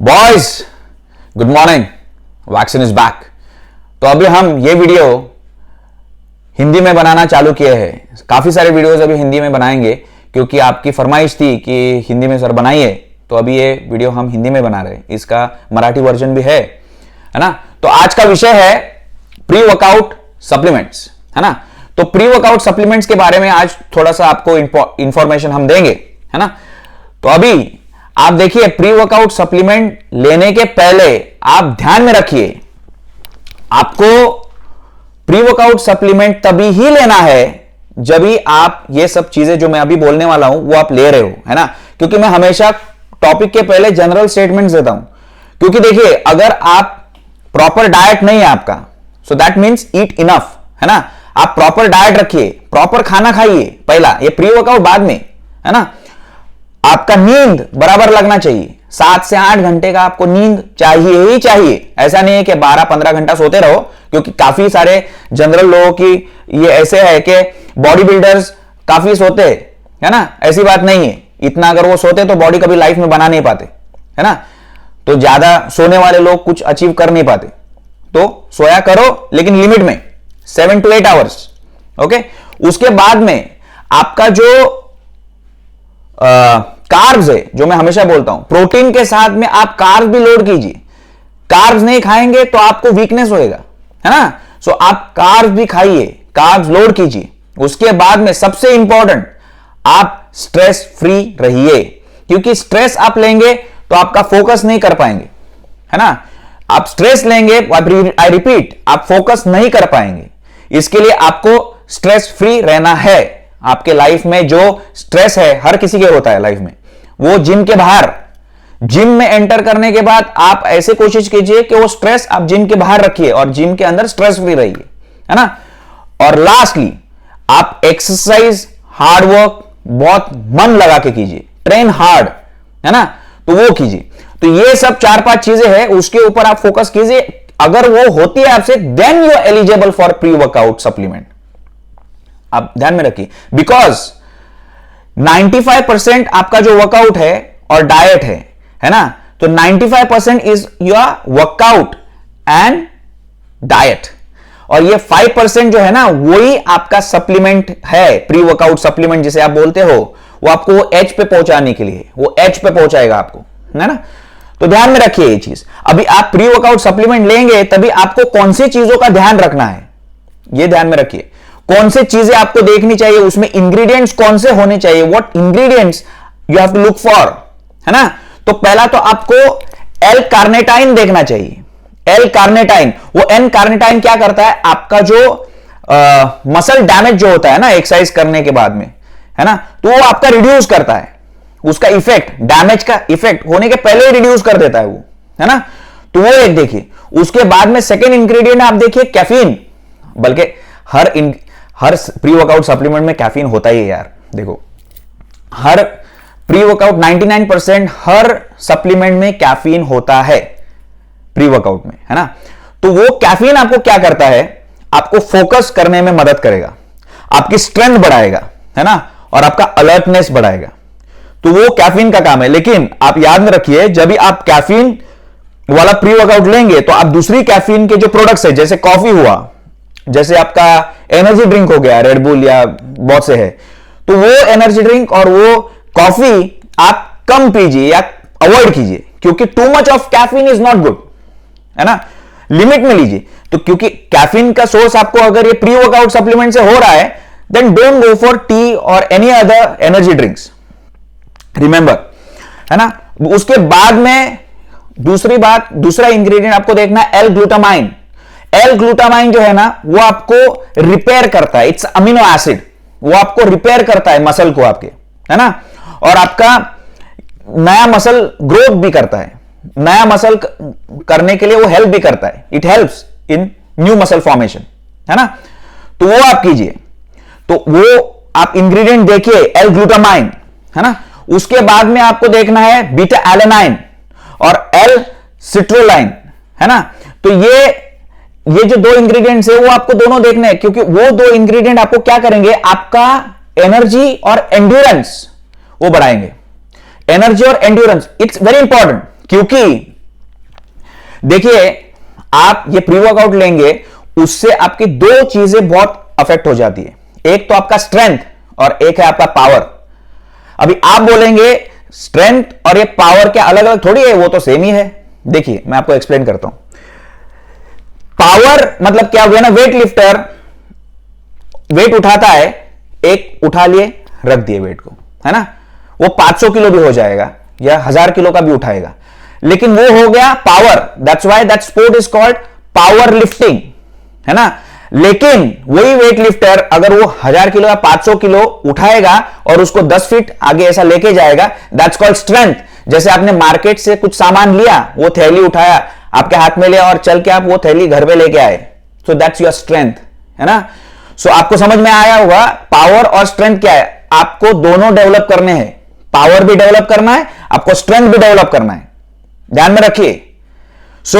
Boys good morning, vaccine is back. तो अभी हम ये वीडियो हिंदी में बनाना चालू किए हैं। काफी सारे वीडियोस अभी हिंदी में बनाएंगे क्योंकि आपकी फरमाइश थी कि हिंदी में सर बनाइए, तो अभी ये वीडियो हम हिंदी में बना रहे हैं। इसका मराठी वर्जन भी है ना। तो आज का विषय है प्री वर्कआउट सप्लीमेंट्स, है ना। तो प्री वर्कआउट सप्लीमेंट्स के बारे में आज थोड़ा सा आपको इंफॉर्मेशन हम देंगे, है ना। तो अभी आप देखिए, प्री वर्कआउट सप्लीमेंट लेने के पहले आप ध्यान में रखिए, आपको प्री वर्कआउट सप्लीमेंट तभी ही लेना है जब भी आप ये सब चीजें जो मैं अभी बोलने वाला हूं वो आप ले रहे हो, है ना। क्योंकि मैं हमेशा टॉपिक के पहले जनरल स्टेटमेंट्स देता हूं, क्योंकि देखिए अगर आप प्रॉपर डाइट नहीं है आपका, so that means eat enough, है ना। आप प्रॉपर डाइट रखिए, प्रॉपर खाना खाइए पहला, ये प्री वर्कआउट बाद में, है ना। आपका नींद बराबर लगना चाहिए, 7 से 8 घंटे का आपको नींद चाहिए ही चाहिए। ऐसा नहीं है कि 12-15 घंटा सोते रहो, क्योंकि काफी सारे जनरल लोगों की ये ऐसे है कि बॉडी बिल्डर्स काफी सोते हैं, है ना। ऐसी बात नहीं है, इतना अगर वो सोते तो बॉडी कभी लाइफ में बना नहीं पाते, है ना। तो ज्यादा सोने वाले लोग कुछ अचीव कर नहीं पाते। तो सोया करो लेकिन लिमिट में, 7 to 8 आवर्स, ओके। उसके बाद में आपका जो कार्ब्स है, जो मैं हमेशा बोलता हूं, प्रोटीन के साथ में आप कार्ब्स भी लोड कीजिए। कार्ब्स नहीं खाएंगे तो आपको वीकनेस होएगा, है ना। सो आप कार्ब्स भी खाइए, कार्ब्स लोड कीजिए। उसके बाद में सबसे इंपॉर्टेंट, आप स्ट्रेस फ्री रहिए, क्योंकि स्ट्रेस आप लेंगे तो आपका फोकस नहीं कर पाएंगे, है ना। आप स्ट्रेस लेंगे, आई रिपीट, आप फोकस नहीं कर पाएंगे। इसके लिए आपको स्ट्रेस फ्री रहना है। आपके लाइफ में जो स्ट्रेस है, हर किसी के होता है लाइफ में, वो जिम के बाहर, जिम में एंटर करने के बाद आप ऐसे कोशिश कीजिए कि वो स्ट्रेस आप जिम के बाहर रखिए और जिम के अंदर स्ट्रेस फ्री रहिए, है ना। और लास्टली, आप एक्सरसाइज, हार्ड वर्क बहुत मन लगा के कीजिए, ट्रेन हार्ड, है ना, तो वो कीजिए। तो ये सब 4-5 चीजें हैं, उसके ऊपर आप फोकस कीजिए। अगर वो होती है आपसे, then you are eligible for pre workout supplement. आप ध्यान में रखिए, बिकॉज 95% आपका जो वर्कआउट है और डाइट है ना। तो 95% is your workout and diet, और ये 5% जो है ना, वही आपका सप्लीमेंट है, प्री वर्कआउट सप्लीमेंट जिसे आप बोलते हो। वो आपको एज पे पहुंचाने के लिए, वो एज पे पहुंचाएगा आपको, है ना। तो ध्यान में रखिए ये चीज। अभी आप प्री वर्कआउट सप्लीमेंट लेंगे तभी आपको कौन सी चीजों का ध्यान रखना है, ये ध्यान में रखिए। कौन से चीजें आपको देखनी चाहिए, उसमें इंग्रेडिएंट्स कौन से होने चाहिए, what ingredients you have to look for, है ना। तो पहला तो आपको एल कार्नेटाइन देखना चाहिए। एल कार्नेटाइन, वो एन कार्नेटाइन क्या करता है, आपका जो मसल डैमेज जो होता है ना एक्सरसाइज करने के बाद में, है ना, तो वो आपका रिड्यूस करता है। उसका इफेक्ट, डैमेज का इफेक्ट होने के पहले ही रिड्यूस कर देता है वो, है ना। तो वो एक देखिए। उसके बाद में सेकेंड इंग्रेडिएंट आप देखिए कैफीन। बल्कि हर प्री वर्कआउट सप्लीमेंट में कैफीन होता ही है यार। देखो, हर प्री वर्कआउट 99% हर सप्लीमेंट में कैफीन होता है, प्री वर्कआउट में, है ना। तो वो कैफीन आपको क्या करता है, आपको फोकस करने में मदद करेगा, आपकी स्ट्रेंथ बढ़ाएगा, है ना, और आपका अलर्टनेस बढ़ाएगा। तो वो कैफीन का काम है। लेकिन आप याद में रखिए, जब भी आप कैफीन वाला प्री वर्कआउट लेंगे तो आप दूसरी कैफीन के जो प्रोडक्ट्स है, जैसे कॉफी हुआ, जैसे आपका एनर्जी ड्रिंक हो गया, रेडबुल या बहुत से है, तो वो एनर्जी ड्रिंक और वो कॉफी आप कम पीजिए या अवॉइड कीजिए, क्योंकि too much of caffeine is not good, है ना। लिमिट में लीजिए। तो क्योंकि कैफीन का सोर्स आपको अगर ये प्री वर्कआउट सप्लीमेंट से हो रहा है, then don't go for tea और any other energy drinks, remember, है ना। उसके बाद में दूसरी बात, दूसरा इंग्रेडिएंट आपको देखना है एल ग्लूटामाइन। एल ग्लूटामाइन जो है ना, वो आपको रिपेयर करता है, इट्स अमीनो एसिड, वो आपको रिपेयर करता है मसल को आपके, है ना। और आपका नया मसल ग्रोथ भी करता है, नया मसल करने के लिए वो हेल्प भी करता है, it helps in new muscle formation, है ना। तो वो आप कीजिए। तो वो आप इंग्रेडिएंट देखिए, एल ग्लूटामाइन, है ना। उसके बाद में आपको देखना है बीटा एलेनाइन और एल सिट्रोलाइन, है ना। तो ये जो 2 इंग्रेडिएंट्स है वो आपको दोनों देखने हैं, क्योंकि वो 2 इंग्रेडिएंट आपको क्या करेंगे, आपका एनर्जी और एंड्योरेंस वो बढ़ाएंगे। एनर्जी और एंड्योरेंस, इट्स वेरी इंपॉर्टेंट, क्योंकि देखिए, आप ये प्री वर्कआउट लेंगे, उससे आपकी दो चीजें बहुत अफेक्ट हो जाती है। एक तो आपका स्ट्रेंथ और एक है आपका पावर। अभी आप बोलेंगे स्ट्रेंथ और ये पावर क्या अलग अलग थोड़ी है, वो तो सेम ही है। देखिए मैं आपको एक्सप्लेन करता हूं। पावर मतलब क्या हुआ ना, वेट लिफ्टर वेट उठाता है, एक उठा लिए रख दिए वेट को, है ना, वो 500 किलो भी हो जाएगा या 1000 किलो का भी उठाएगा, लेकिन वो हो गया power. That's why that sport is called power lifting, है ना। लेकिन वही वेट लिफ्टर अगर वो 1000 किलो या 500 किलो उठाएगा और उसको 10 फीट आगे ऐसा लेके जाएगा, दैट्स कॉल्ड स्ट्रेंथ। जैसे आपने मार्केट से कुछ सामान लिया, वो थैली उठाया, आपके हाथ में लिया और चल के आप वो थैली घर पे लेके आए, सो दैट्स योर स्ट्रेंथ, है ना। सो आपको समझ में आया होगा पावर और स्ट्रेंथ क्या है। आपको दोनों डेवलप करने हैं, पावर भी डेवलप करना है, आपको स्ट्रेंथ भी डेवलप करना है, ध्यान में रखिए। सो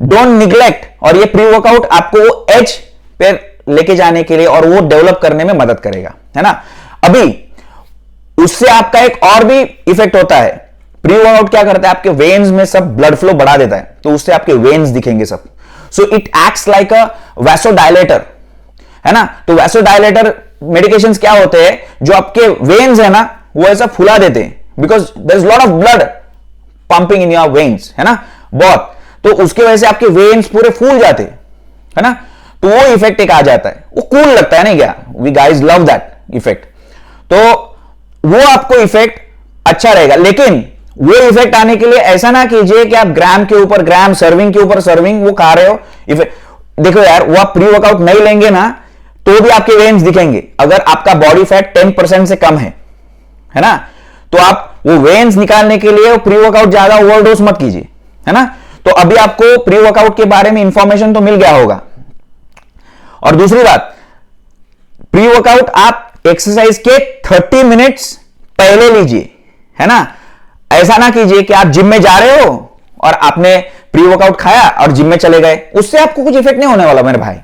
डोंट निग्लेक्ट, और ये प्री वर्कआउट आपको एज पे लेके जाने के लिए और वो डेवलप करने में मदद करेगा, है ना। अभी उससे आपका एक और भी इफेक्ट होता है। प्री वर्कआउट क्या करता है, आपके वेन्स में सब ब्लड फ्लो बढ़ा देता है, तो उससे आपके वेन्स दिखेंगे सब। So it acts like a vasodilator, है ना। तो वैसोडायलेटर मेडिकेशंस क्या होते हैं, जो आपके वेन्स है ना वो ऐसा फुला देते हैं, because there is lot of blood pumping in your veins, है ना, बहुत। तो उसकी वजह से आपके वेन्स पूरे फूल जाते हैं, है ना। तो वो इफेक्ट एक आ जाता है, वो कूल लगता है ना, क्या we guys love that effect. तो वो आपको इफेक्ट अच्छा रहेगा, लेकिन वो इफेक्ट आने के लिए ऐसा ना कीजिए कि आप ग्राम के ऊपर ग्राम, सर्विंग के ऊपर सर्विंग वो खा रहे हो। देखो यार, वो आप प्री वर्कआउट नहीं लेंगे ना तो भी आपके वेन्स दिखेंगे। अगर आपका बॉडी फैट 10% से कम है ना, तो आप वो वेन्स निकालने के लिए प्री वर्कआउट ज्यादा ओवरडोज मत कीजिए, है ना। तो अभी आपको प्री वर्कआउट के बारे में इंफॉर्मेशन तो मिल गया होगा। और दूसरी बात, प्री वर्कआउट आप एक्सरसाइज के 30 मिनट्स पहले लीजिए, है ना। ऐसा ना कीजिए कि आप जिम में जा रहे हो और आपने प्री वर्कआउट खाया और जिम में चले गए, उससे आपको कुछ इफेक्ट नहीं होने वाला मेरे भाई।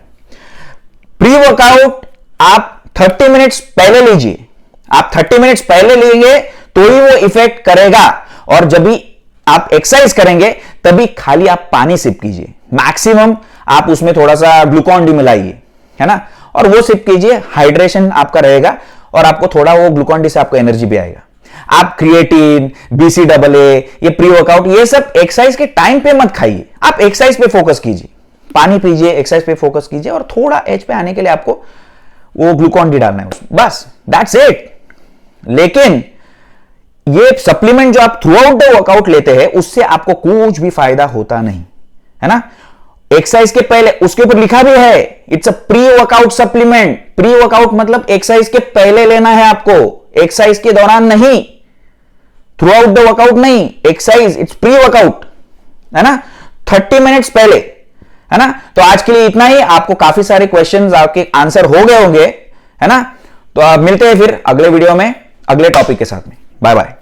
प्री वर्कआउट आप 30 मिनट्स पहले लीजिए, आप 30 मिनट्स पहले लेंगे तो ही वो इफेक्ट करेगा। और जब भी आप एक्सरसाइज करेंगे तभी खाली आप पानी सिप कीजिए, मैक्सिमम आप उसमें थोड़ा सा ग्लूकॉन डी मिलाइए, है ना, और वो सिप कीजिए, हाइड्रेशन आपका रहेगा और आपको थोड़ा वो ग्लूकॉन डी से आपको एनर्जी भी आएगा। आप क्रिएटिन, BCAA, ये प्री वर्कआउट, ये सब एक्सरसाइज के टाइम पे मत खाइए, आप एक्सरसाइज पे फोकस कीजिए, पानी पीजिए, एक्सरसाइज पे फोकस कीजिए, और थोड़ा एज पे आने के लिए आपको वो ग्लूकॉन डी डालना है उसमें, बस दैट्स इट। लेकिन ये सप्लीमेंट जो आप थ्रू आउट द वर्कआउट लेते हैं, उससे आपको कुछ भी फायदा होता नहीं, है ना। एक्सरसाइज के पहले उसके ऊपर लिखा भी है, it's a pre workout supplement. Pre workout मतलब एक्सरसाइज के पहले लेना है आपको, एक्सरसाइज के दौरान नहीं, थ्रू आउट द वर्कआउट नहीं, एक्सरसाइज इट्स प्री वर्कआउट, है ना, 30 मिनट्स पहले, है ना। तो आज के लिए इतना ही। आपको काफी सारे क्वेश्चंस आपके आंसर हो गए होंगे, है ना। तो आप मिलते हैं फिर अगले वीडियो में अगले टॉपिक के साथ में। Bye bye.